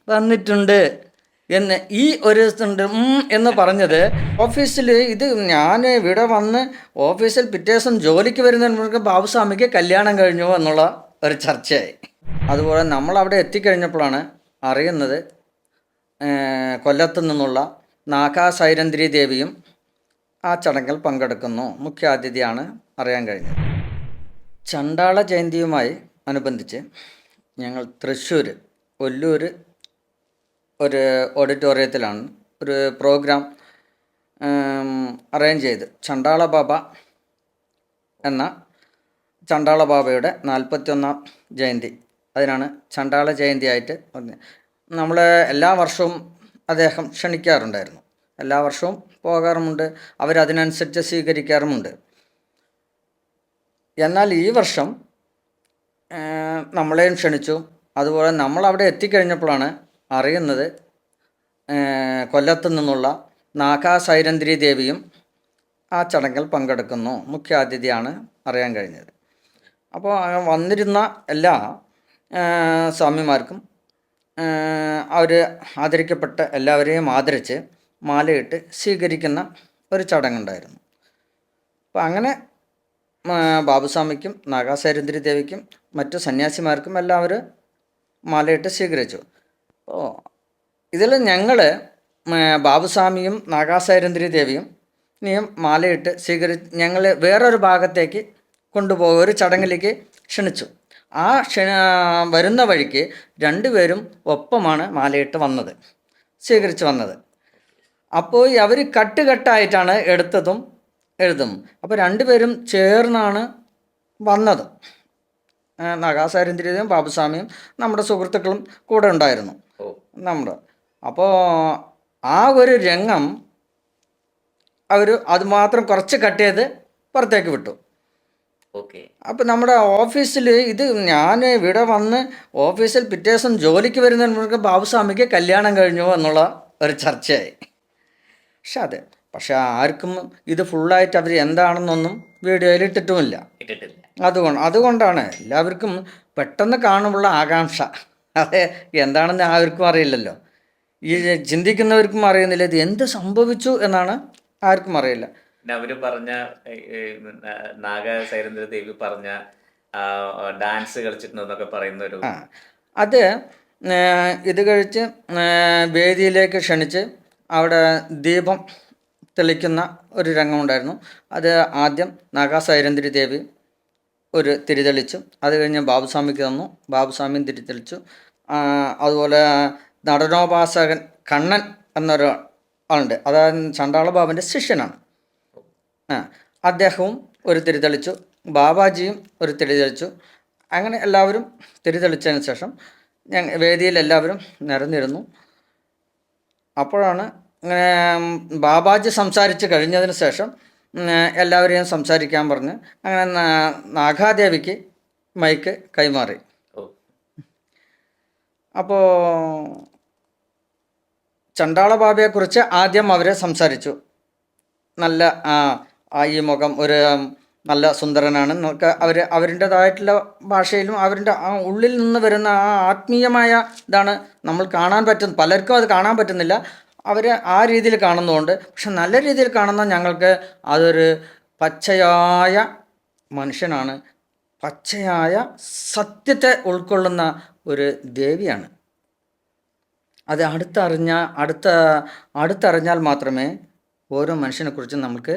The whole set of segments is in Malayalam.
വന്നിട്ടുണ്ട് എന്ന് ഈ ഒരു ഇതുണ്ട് എന്ന് പറഞ്ഞത് ഓഫീസിൽ ഇത് ഞാൻ ഇവിടെ വന്ന് ഓഫീസിൽ പിറ്റേ ദിവസം ജോലിക്ക് വരുന്നതിന് ബാബുസ്വാമിക്ക് കല്യാണം കഴിഞ്ഞു എന്നുള്ള ഒരു ചർച്ചയായി. അതുപോലെ നമ്മളവിടെ എത്തിക്കഴിഞ്ഞപ്പോഴാണ് അറിയുന്നത് കൊല്ലത്തു നിന്നുള്ള നാഗാ സൈരന്ധ്രി ദേവിയും ആ ചടങ്ങിൽ പങ്കെടുക്കുന്നു, മുഖ്യാതിഥിയാണ് അറിയാൻ കഴിഞ്ഞത്. ചണ്ടാള ജയന്തിയുമായി അനുബന്ധിച്ച് ഞങ്ങൾ തൃശ്ശൂർ ഒല്ലൂർ ഒരു ഓഡിറ്റോറിയത്തിലാണ് ഒരു പ്രോഗ്രാം അറേഞ്ച് ചെയ്ത് ചണ്ടാള ബാബ എന്ന ചണ്ടാള ബാബയുടെ 41ാം ജയന്തി, അതിനാണ് ചണ്ടാള ജയന്തിയായിട്ട് പറഞ്ഞത്. നമ്മൾ എല്ലാ വർഷവും അദ്ദേഹം ക്ഷണിക്കാറുണ്ടായിരുന്നു, എല്ലാ വർഷവും പോകാറുമുണ്ട്, അവരതിനനുസരിച്ച് സ്വീകരിക്കാറുമുണ്ട്. എന്നാൽ ഈ വർഷം നമ്മളെയും ക്ഷണിച്ചു. അതുപോലെ നമ്മളവിടെ എത്തിക്കഴിഞ്ഞപ്പോഴാണ് അറിയുന്നത് കൊല്ലത്തു നിന്നുള്ള നാഗാ സൈരന്ധ്രി ദേവിയും ആ ചടങ്ങിൽ പങ്കെടുക്കുന്നു, മുഖ്യാതിഥിയാണ് അറിയാൻ കഴിഞ്ഞത്. അപ്പോൾ വന്നിരുന്ന എല്ലാ സ്വാമിമാർക്കും അവർ ആദരിക്കപ്പെട്ട എല്ലാവരെയും ആദരിച്ച് മാലയിട്ട് സ്വീകരിക്കുന്ന ഒരു ചടങ്ങുണ്ടായിരുന്നു. അപ്പോൾ അങ്ങനെ ബാബുസ്വാമിക്കും നാഗാ സൈരന്ധ്രി ദേവിക്കും മറ്റു സന്യാസിമാർക്കും എല്ലാവരും മാലയിട്ട് സ്വീകരിച്ചു. അപ്പോൾ ഇതിൽ ഞങ്ങൾ ബാബുസ്വാമിയും നാഗാ സൈരന്ധ്രി ദേവിയും മാലയിട്ട് ഞങ്ങൾ വേറൊരു ഭാഗത്തേക്ക് കൊണ്ടുപോകുക, ഒരു ചടങ്ങിലേക്ക് ക്ഷണിച്ചു. ആ വരുന്ന വഴിക്ക് രണ്ടുപേരും ഒപ്പമാണ് മാലയിട്ട് വന്നത്, സ്വീകരിച്ച് വന്നത്. അപ്പോൾ അവർ കട്ടായിട്ടാണ് എടുത്തതും എഴുതും. അപ്പോൾ രണ്ടുപേരും ചേർന്നാണ് വന്നത്. നാഗാ സൈരന്ധ്രി ദേവിയും ബാബുസ്വാമിയും നമ്മുടെ സുഹൃത്തുക്കളും കൂടെ ഉണ്ടായിരുന്നു നമ്മുടെ. അപ്പോൾ ആ ഒരു രംഗം അവർ അതുമാത്രം കുറച്ച് കട്ട് ചെയ്ത് പുറത്തേക്ക് വിട്ടു. അപ്പോൾ നമ്മുടെ ഓഫീസിൽ ഇത് ഞാൻ ഇവിടെ വന്ന് ഓഫീസിൽ പിറ്റേ ദിവസം ജോലിക്ക് വരുന്നതിന് ബാബുസ്വാമിക്ക് കല്യാണം കഴിഞ്ഞു എന്നുള്ള ഒരു ചർച്ചയായി. പക്ഷെ ആർക്കും ഇത് ഫുള്ളായിട്ട് അവർ എന്താണെന്നൊന്നും വീഡിയോയിൽ ഇട്ടിട്ടുമില്ല. അതുകൊണ്ടാണ് എല്ലാവർക്കും പെട്ടെന്ന് കാണുമ്പോൾ ആകാംക്ഷ, അതെ എന്താണെന്ന് ആർക്കും അറിയില്ലല്ലോ. ഈ ചിന്തിക്കുന്നവർക്കും അറിയുന്നില്ല ഇത് എന്ത് സംഭവിച്ചു എന്നാണ് ആർക്കും അറിയില്ല. അവര് പറഞ്ഞ നാഗ സൈരന്ധ്ര ദേവി പറഞ്ഞ ഡാൻസ് കളിച്ചിട്ടുണ്ടെന്നൊക്കെ പറയുന്ന ഒരു അത് ഇത് കഴിച്ച് വേദിയിലേക്ക് ക്ഷണിച്ച് അവിടെ ദീപം തെളിക്കുന്ന ഒരു രംഗമുണ്ടായിരുന്നു. അത് ആദ്യം നാഗാ സൈരന്ധ്രി ദേവി ഒരു തിരിതെളിച്ചു, അത് കഴിഞ്ഞ് ബാബുസ്വാമിക്ക് തന്നു, ബാബുസ്വാമിയും തിരിതെളിച്ചു. അതുപോലെ നടനോപാസകൻ കണ്ണൻ എന്നൊരു ആളുണ്ട്, അതായത് ചണ്ടാള ബാബൻ്റെ ശിഷ്യനാണ്. അദ്ദേഹവും ഒരു തിരിതെളിച്ചു, ബാബാജിയും ഒരു തിരിതെളിച്ചു. അങ്ങനെ എല്ലാവരും തിരിതെളിച്ചതിന് ശേഷം വേദിയിൽ എല്ലാവരും നിരന്നിരുന്നു. അപ്പോഴാണ് അങ്ങനെ ബാബാജി സംസാരിച്ച് കഴിഞ്ഞതിന് ശേഷം എല്ലാവരെയും സംസാരിക്കാൻ പറഞ്ഞ് അങ്ങനെ നാഗാദേവിക്ക് മൈക്ക് കൈമാറി. അപ്പോൾ ചണ്ടാള ബാബയെക്കുറിച്ച് ആദ്യം അവർ സംസാരിച്ചു. നല്ല ഈ മുഖം ഒരു നല്ല സുന്ദരനാണ് എന്നൊക്കെ അവരുടേതായിട്ടുള്ള ഭാഷയിലും അവരുടെ ഉള്ളിൽ നിന്ന് വരുന്ന ആ ആത്മീയമായ ഇതാണ് നമ്മൾ കാണാൻ പറ്റുന്നത്. പലർക്കും അത് കാണാൻ പറ്റുന്നില്ല, അവർ ആ രീതിയിൽ കാണുന്നതുകൊണ്ട്. പക്ഷെ നല്ല രീതിയിൽ കാണുന്ന ഞങ്ങൾക്ക് അതൊരു പച്ചയായ മനുഷ്യനാണ്, പച്ചയായ സത്യത്തെ ഉൾക്കൊള്ളുന്ന ഒരു ദേവിയാണ്. അത് അടുത്തറിഞ്ഞാൽ മാത്രമേ ഓരോ മനുഷ്യനെക്കുറിച്ചും നമുക്ക്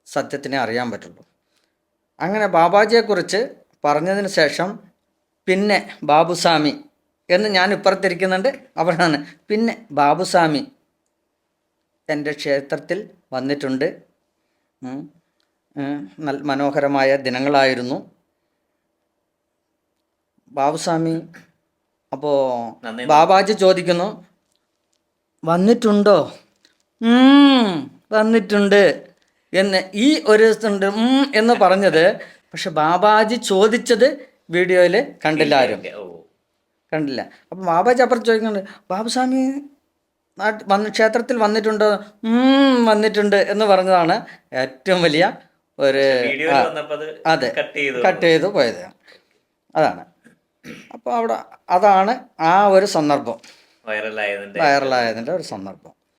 സത്യത്തിനെ അറിയാൻ പറ്റുള്ളൂ. അങ്ങനെ ബാബാജിയെക്കുറിച്ച് പറഞ്ഞതിന് ശേഷം പിന്നെ ബാബുസ്വാമി എന്ന് ഞാൻ ഇപ്പുറത്തിരിക്കുന്നുണ്ട്, അവിടെയാണ് പിന്നെ ബാബുസ്വാമി എൻ്റെ ക്ഷേത്രത്തിൽ വന്നിട്ടുണ്ട്. നല്ല മനോഹരമായ ദിനങ്ങളായിരുന്നു. ബാബുസ്വാമി അപ്പോൾ ബാബാജി ചോദിക്കുന്നു, വന്നിട്ടുണ്ടോ? വന്നിട്ടുണ്ട് എന്ന് ഈ ഒരു എന്ന് പറഞ്ഞത്. പക്ഷെ ബാബാജി ചോദിച്ചത് വീഡിയോയിൽ കണ്ടില്ല, ആരും കണ്ടില്ല. അപ്പം ബാബാജി അപ്പുറത്ത് ചോദിക്കുന്നുണ്ട്, ബാബുസ്വാമി ക്ഷേത്രത്തിൽ വന്നിട്ടുണ്ടോ? വന്നിട്ടുണ്ട് എന്ന് പറഞ്ഞതാണ് ഏറ്റവും വലിയ ഒരു അതെ കട്ട് ചെയ്തു പോയത്. അതാണ്. അപ്പോൾ അതാണ് ആ ഒരു സന്ദർഭം. വൈറലായതിന്റെ വൈറലായതിൻ്റെ ഒരു സന്ദർഭം.